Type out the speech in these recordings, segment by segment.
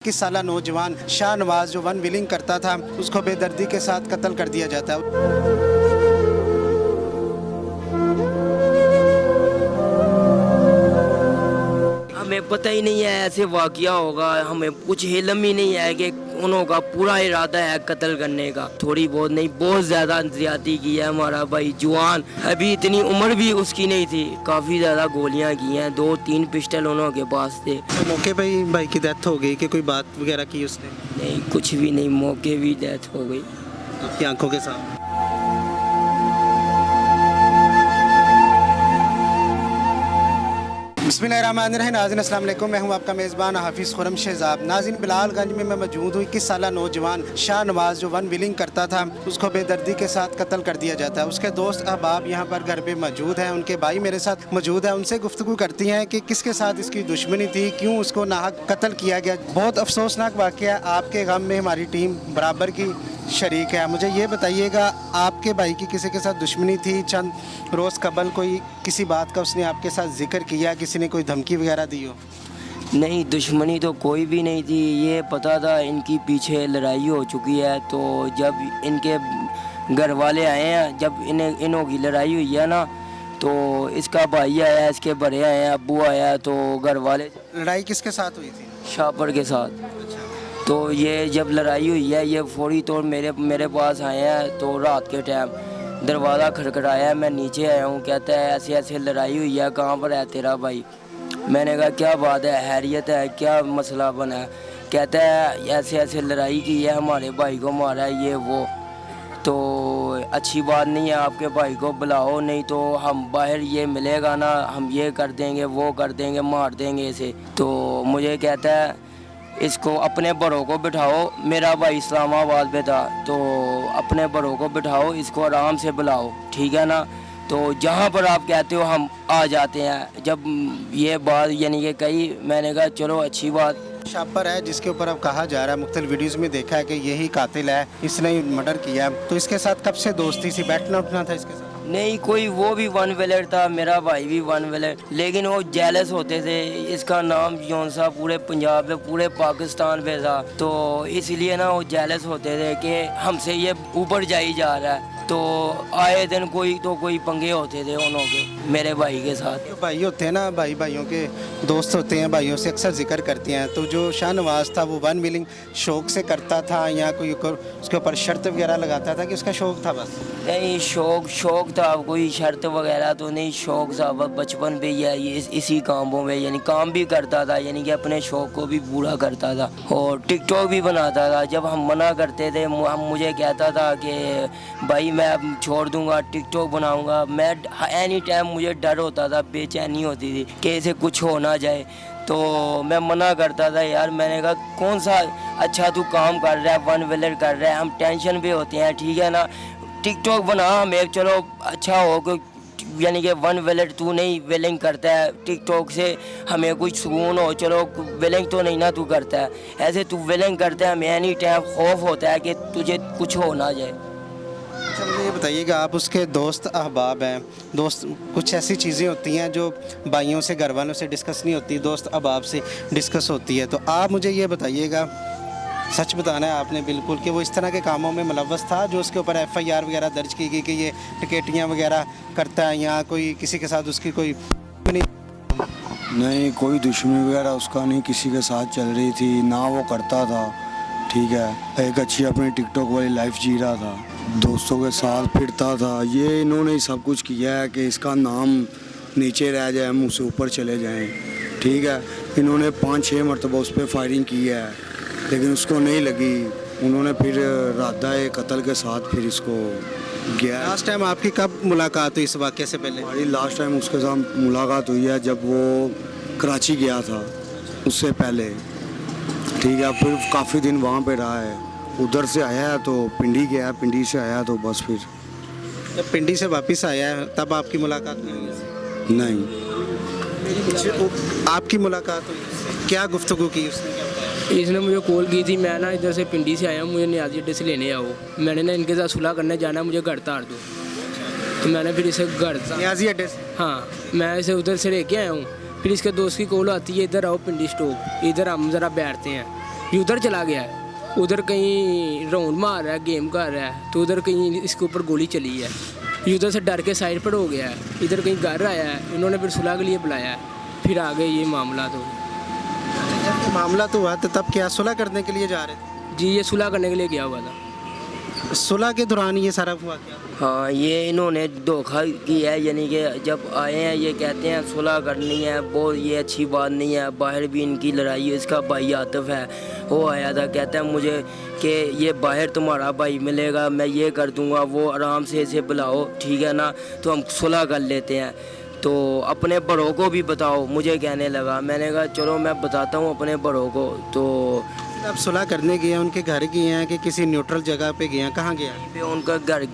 21 साला नौजवान शाहनवाज जो वन विलिंग करता था उसको बेदर्दी के साथ कत्ल कर दिया जाता है। हमें पता ही नहीं है ऐसे वाकया होगा, हमें कुछ हिलम ही नहीं है कि उनका पूरा इरादा है कत्ल करने का। थोड़ी बहुत नहीं, बहुत ज़्यादा ज्यादती की है हमारा भाई जवान। अभी इतनी उम्र भी उसकी नहीं थी, काफ़ी ज़्यादा गोलियां की हैं, 2-3 पिस्टल उनके पास थे। मौके पे ही भाई की डेथ हो गई कि कोई बात वगैरह की उसने? नहीं, कुछ भी नहीं, मौके भी डेथ हो गई आपकी आंखों के सामने। बिस्मिल्लाहिर्रहमानिर्रहीम। नाज़रीन अस्सलाम वालेकुम, मैं हूं आपका मेज़बान हाफिज़ खुरम शहज़ाद। नाज़रीन, बिलालगंज में मैं मौजूद हूँ। 21 साला नौजवान शाहनवाज जो वन विलिंग करता था उसको बेदर्दी के साथ कत्ल कर दिया जाता है। उसके दोस्त अहबाब यहाँ पर घर पे मौजूद हैं, उनके भाई मेरे साथ मौजूद हैं। उनसे गुफ्तगू करती हैं कि किसके साथ इसकी दुश्मनी थी, क्यों उसको नाहक कत्ल किया गया। बहुत अफसोसनाक वाक़या, आपके गम में हमारी टीम बराबर की शरीक है। मुझे ये बताइएगा, आपके भाई की किसी के साथ दुश्मनी थी? चंद रोज़ कबल कोई किसी बात का उसने आपके साथ जिक्र किया, किसी ने कोई धमकी वगैरह दी हो? नहीं, दुश्मनी तो कोई भी नहीं थी। ये पता था इनकी पीछे लड़ाई हो चुकी है, तो जब इनके घर वाले आए हैं, जब इनों की लड़ाई हुई है ना, तो इसका भाई आया, इसके बड़े आए हैं, अब्बू आया, तो घर वाले। लड़ाई किसके साथ हुई थी? शापर के साथ। तो ये जब लड़ाई हुई है, ये फौरी तौर मेरे पास आए हैं। तो रात के टाइम दरवाज़ा खटखटाया, मैं नीचे आया हूँ। कहता है ऐसे ऐसे लड़ाई हुई है, कहाँ पर है तेरा भाई? मैंने कहा क्या बात है, हैरियत है, क्या मसला बना है? कहता है ऐसे ऐसे लड़ाई की है, हमारे भाई को मारा है, ये वो। तो अच्छी बात नहीं है, आपके भाई को बुलाओ, नहीं तो हम बाहर ये मिलेगा ना, हम ये कर देंगे, वो कर देंगे, मार देंगे इसे। तो मुझे कहता है इसको अपने बड़ों को बिठाओ। मेरा भाई इस्लामाबाद पे था, तो अपने बड़ों को बिठाओ, इसको आराम से बुलाओ, ठीक है ना? तो जहाँ पर आप कहते हो हम आ जाते हैं। जब ये बात यानी कि कही, मैंने कहा चलो अच्छी बात। शापर है जिसके ऊपर अब कहा जा रहा है, मुख्तलिफ वीडियोज़ में देखा है कि यही कातिल है, इसने ही मर्डर किया है। तो इसके साथ कब से दोस्ती सी, बैठना उठना था इसके साथ? नहीं, कोई वो भी वन विलेट था, मेरा भाई भी वन विलेट, लेकिन वो जेलस होते थे। इसका नाम जौन सा पूरे पंजाब पे, पूरे पाकिस्तान पे था, तो इसलिए ना वो जेलस होते थे कि हमसे ये ऊपर जाई जा रहा है। तो आए दिन कोई पंगे होते थे उन्हों के, मेरे भाई के साथ। जो भाई होते हैं ना, भाइयों के दोस्त होते हैं, भाइयों से अक्सर जिक्र करते हैं। तो जो शाहनवाज था वो वन विलिंग शौक से करता था या कोई उसके ऊपर शर्त वगैरह लगाता था कि उसका शौक था बस? नहीं, शौक था, कोई शर्त वगैरह तो नहीं, शौक था बचपन पे ही है। ये इसी कामों में यानी काम भी करता था, यानी कि अपने शौक को भी पूरा करता था, और टिकटॉक भी बनाता था। जब हम मना करते थे, मुझे कहता था कि भाई मैं अब छोड़ दूंगा, टिकटॉक बनाऊंगा। मैं एनी टाइम मुझे डर होता था, बेचैनी होती थी कि इसे कुछ हो ना जाए, तो मैं मना करता था। यार मैंने कहा कौन सा अच्छा तू काम कर रहा है, वन विलर कर रहा है, हम टेंशन पे होते हैं, ठीक है ना? टिकटॉक बना हमें, चलो अच्छा हो, यानी कि वन विलेट तू नहीं विलिंग करता है, टिकटॉक से हमें कुछ सुकून हो, चलो विलिंग तो नहीं ना तू करता है, ऐसे तू विलिंग करता है, हमें एनी टाइम खौफ होता है कि तुझे कुछ हो ना जाए। अच्छा, मुझे ये बताइएगा, आप उसके दोस्त अहबाब हैं, दोस्त कुछ ऐसी चीज़ें होती हैं जो भाइयों से, घर वालों से डिस्कस नहीं होती, दोस्त अहबाब से डिस्कस होती है। तो आप मुझे ये बताइएगा, सच बताना है आपने बिल्कुल, कि वो इस तरह के कामों में मुलव्वस था जो उसके ऊपर FIR वगैरह दर्ज की गई कि ये टिकटियाँ वगैरह करता है, या कोई किसी के साथ उसकी कोई नहीं, कोई दुश्मनी वगैरह उसका नहीं किसी के साथ चल रही थी, ना वो करता था, ठीक है? एक अच्छी अपनी टिकटॉक वाली लाइफ जी रहा था, दोस्तों के साथ फिरता था। ये इन्होंने ही सब कुछ किया है कि इसका नाम नीचे रह जाए, हम उससे ऊपर चले जाएं, ठीक है? इन्होंने 5-6 मरतबा उस पर फायरिंग की है, लेकिन उसको नहीं लगी। उन्होंने फिर राधा कत्ल के साथ फिर इसको गया। लास्ट टाइम आपकी कब मुलाकात हुई इस वाक़े से पहले? हमारी लास्ट टाइम उसके साथ मुलाकात हुई है जब वो कराची गया था, उससे पहले, ठीक है? फिर काफ़ी दिन वहाँ पे रहा है, उधर से आया है तो पिंडी गया, पिंडी से आया तो बस फिर। जब पिंडी से वापस आया है तब आपकी मुलाकात नहीं? नहीं। आपकी मुलाकात हुई, क्या गुफ्तगू की उसने? इसने मुझे कॉल की थी, मैं ना इधर से पिंडी से आया हूँ, मुझे नियाजी अड्डे से लेने आओ। मैंने ना इनके साथ सुलह करने जाना है, मुझे घर तार दो। तो मैंने फिर इसे घर, नियाजी अड्डे से? हाँ, मैं इसे उधर से लेके आया हूँ। फिर इसके दोस्त की कॉल आती है, इधर आओ पिंडी स्टॉप, इधर हम ज़रा बैठते हैं। ये उधर चला गया है, उधर कहीं राउंड मार रहा है, गेम कर रहा है, तो उधर कहीं इसके ऊपर गोली चली है। ये उधर से डर के साइड पर हो गया है, इधर कहीं घर आया है, इन्होंने फिर सुलह के लिए बुलाया है, फिर आगे ये मामला तो जब ये मामला तो हुआ तो तब क्या सुलह करने के लिए जा रहे थे? जी ये सुलह करने के लिए गया हुआ था। सुलह के दौरान ये सारा हुआ क्या? हाँ, ये इन्होंने धोखा किया है, यानी कि जब आए हैं ये कहते हैं सुलह करनी है, वो ये अच्छी बात नहीं है। बाहर भी इनकी लड़ाई है, इसका भाई आतिफ है, वो आया था, कहता है मुझे कि ये बाहर तुम्हारा भाई मिलेगा, मैं ये कर दूंगा, वो आराम से इसे बुलाओ, ठीक है ना, तो हम सुलह कर लेते हैं, तो अपने बड़ों को भी बताओ, मुझे कहने लगा। मैंने कहा चलो मैं बताता हूँ अपने बड़ों को। तो अब सुलह करने गए हैं, उनके घर गए हैं कि किसी न्यूट्रल जगह पे गए हैं, कहाँ गया? पे उनका घर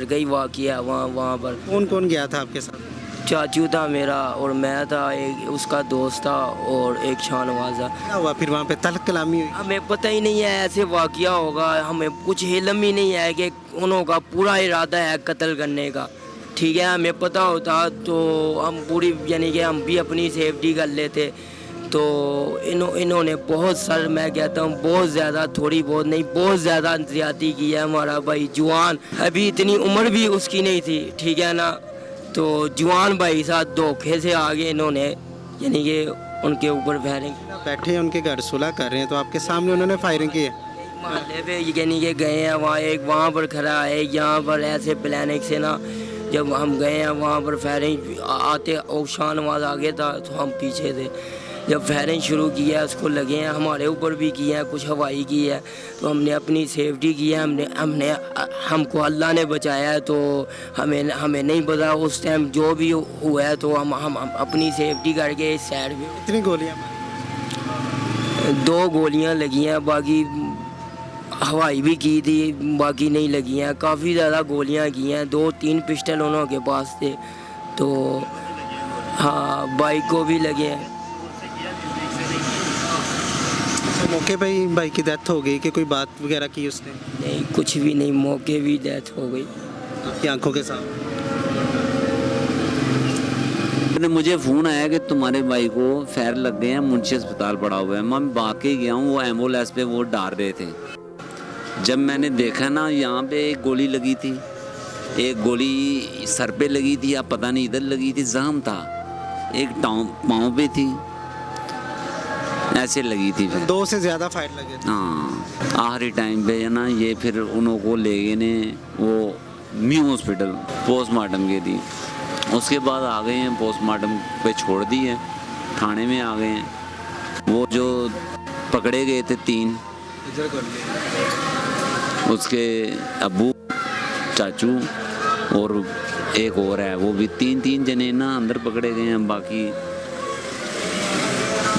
का ही वाक़या है, वहाँ पर कौन कौन गया था आपके साथ? चाचू था मेरा और मैं था, एक उसका दोस्त था और एक शाहनवाज था। क्या हुआ फिर वहाँ पे? तल्ख कलामी हुई? हमें पता ही नहीं है ऐसे वाक़या होगा, हमें कुछ इल्म ही नहीं है कि उन्हों का पूरा इरादा है कत्ल करने का, ठीक है। हमें पता होता तो हम पूरी यानी कि हम भी अपनी सेफ्टी कर लेते। तो इन्होंने बहुत सर, मैं कहता हूँ बहुत ज़्यादा, थोड़ी बहुत नहीं बहुत ज़्यादा ज़्यादती की है। हमारा भाई जवान, अभी इतनी उम्र भी उसकी नहीं थी, ठीक है ना, तो जवान भाई साथ धोखे से आगे इन्होंने यानी कि उनके ऊपर फायरिंग। बैठे हैं उनके घर सुलह कर रहे हैं तो आपके सामने उन्होंने फायरिंग की है? मोहल्ले पे यानी कि गए हैं, वहाँ एक वहाँ पर खड़ा है, यहाँ पर ऐसे प्लानिंग से ना, जब हम गए हैं वहाँ पर फायरिंग आते और शाहनवाज आगे था तो हम पीछे थे। जब फायरिंग शुरू की है उसको लगे हैं, हमारे ऊपर भी की है, कुछ हवाई की है, तो हमने अपनी सेफ्टी की है। हमको अल्लाह ने बचाया है, तो हमें नहीं पता उस टाइम जो भी हुआ है, तो हम अपनी सेफ्टी करके इस साइड में। कितनी गोलियाँ? 2 गोलियां लगी हैं, बाकी हवाई भी की थी, बाकी नहीं लगी हैं। काफ़ी ज़्यादा गोलियां की हैं, 2-3 पिस्टल उन्होंने के पास थे, तो हाँ बाइक को भी लगे हैं। मौके पे ही भाई की डेथ हो गई कि कोई बात वगैरह की उसने? नहीं, कुछ भी नहीं, मौके भी डेथ हो गई आपकी आंखों के सामने? मुझे फ़ोन आया कि तुम्हारे भाई को फायर लग गए हैं, मुंशी अस्पताल पड़ा हुआ है। मैं भाग के गया हूँ, वो एम्बुलेंस पे वो डाल रहे थे। जब मैंने देखा ना, यहाँ पे एक गोली लगी थी, एक गोली सर पे लगी थी या पता नहीं इधर लगी थी, जख्म था, एक पाँव पे थी, ऐसे लगी थी। फिर 2 से ज़्यादा फायर लगे थे? हाँ, आखिरी टाइम पे है ना, ये फिर उन्हों को ले गए ने वो न्यू हॉस्पिटल पोस्टमार्टम के दी। उसके बाद आ गए हैं, पोस्टमार्टम पे छोड़ दी है, थाने में आ गए हैं। वो जो पकड़े गए थे 3, उसके अब्बू, चाचू और एक और है, वो भी 3 जने ना अंदर पकड़े गए हैं।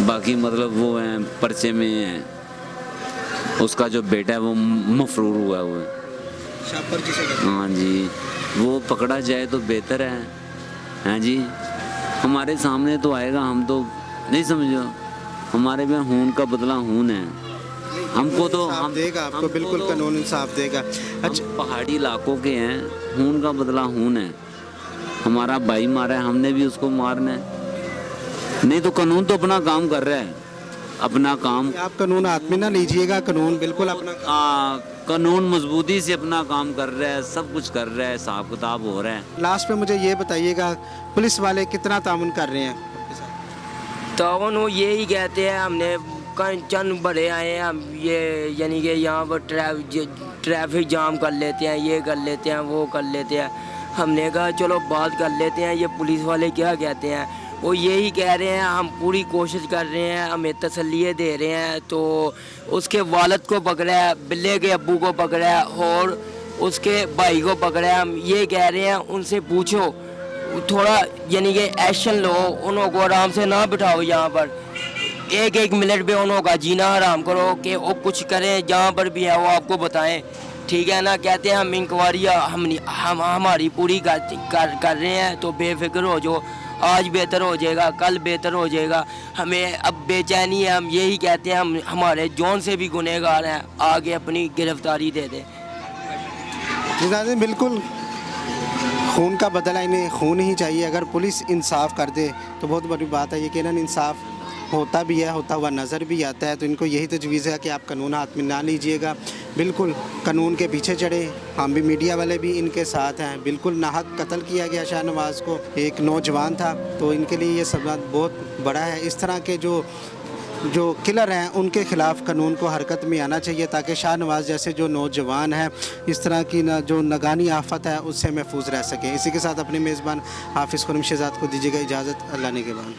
बाकी मतलब वो हैं पर्चे में हैं। उसका जो बेटा है वो मफरूर हुआ है, वो शापर जिसे कहते हैं। हाँ जी, वो पकड़ा जाए तो बेहतर है। हाँ जी, हमारे सामने तो आएगा, हम तो नहीं समझो, हमारे में खून का बदला खून है। हमको तो हम देगा आपको, बिल्कुल तो कानून इंसाफ देगा। अच्छा, हम पहाड़ी इलाकों के हैं, खून का बदला खून है। हमारा भाई मारा है, हमने भी उसको मारना है। नहीं तो कानून तो अपना काम कर रहा है, अपना काम। आप कानून हाथ में ना लीजिएगा, कानून बिल्कुल अपना कानून मजबूती से अपना काम कर रहा है, सब कुछ कर रहा है, हिसाब किताब हो रहा है। लास्ट पे मुझे ये बताइएगा, पुलिस वाले कितना तामुन कर रहे हैं? तावन वो यही कहते हैं, हमने चंद बड़े आए हैं, हम ये यानी कि यहाँ पर ट्रैफिक जाम कर लेते हैं, ये कर लेते हैं, वो कर लेते हैं। हमने कहा चलो बात कर लेते हैं, ये पुलिस वाले क्या कहते हैं। वो यही कह रहे हैं हम पूरी कोशिश कर रहे हैं, हमें तसल्लियाँ दे रहे हैं। तो उसके वालिद को पकड़ा है, बिल्ले के अब्बू को पकड़ा है और उसके भाई को पकड़ा है। हम ये कह रहे हैं उनसे पूछो, थोड़ा यानी कि एक्शन लो, उन्हों को आराम से ना बिठाओ यहाँ पर, 1-1 मिनट पे उन्हों का जीना हराम करो कि वो कुछ करें, जहाँ पर भी है वो आपको बताएं, ठीक है ना। कहते हैं हम इंक्वायरियाँ हम हमारी पूरी कर रहे हैं, तो बेफिक्र हो जो, आज बेहतर हो जाएगा, कल बेहतर हो जाएगा। हमें अब बेचैनी है, हम यही कहते हैं, हम हमारे जौन से भी गुनहगार हैं आगे अपनी गिरफ्तारी दे दें। बिल्कुल खून का बदला इन्हें खून ही चाहिए। अगर पुलिस इंसाफ कर दे तो बहुत बड़ी बात है, यकीनन इंसाफ होता भी है, होता हुआ नज़र भी आता है। तो इनको यही तजवीज़ है कि आप कानून हाथ में ना लीजिएगा, बिल्कुल कानून के पीछे चढ़े। हम भी मीडिया वाले भी इनके साथ हैं। बिल्कुल नाहक कत्ल किया गया शाहनवाज़ को, एक नौजवान था, तो इनके लिए ये सब बहुत बड़ा है। इस तरह के जो किलर हैं उनके ख़िलाफ़ कानून को हरकत में आना चाहिए, ताकि शाहनवाज़ जैसे जो नौजवान हैं इस तरह की जो नगानी आफत है उससे महफूज रह सकें। इसी के साथ अपने मेज़बान हाफिज़ खुरम शहज़ाद को दीजिएगा इजाज़त। अल्लाह ने के बाद।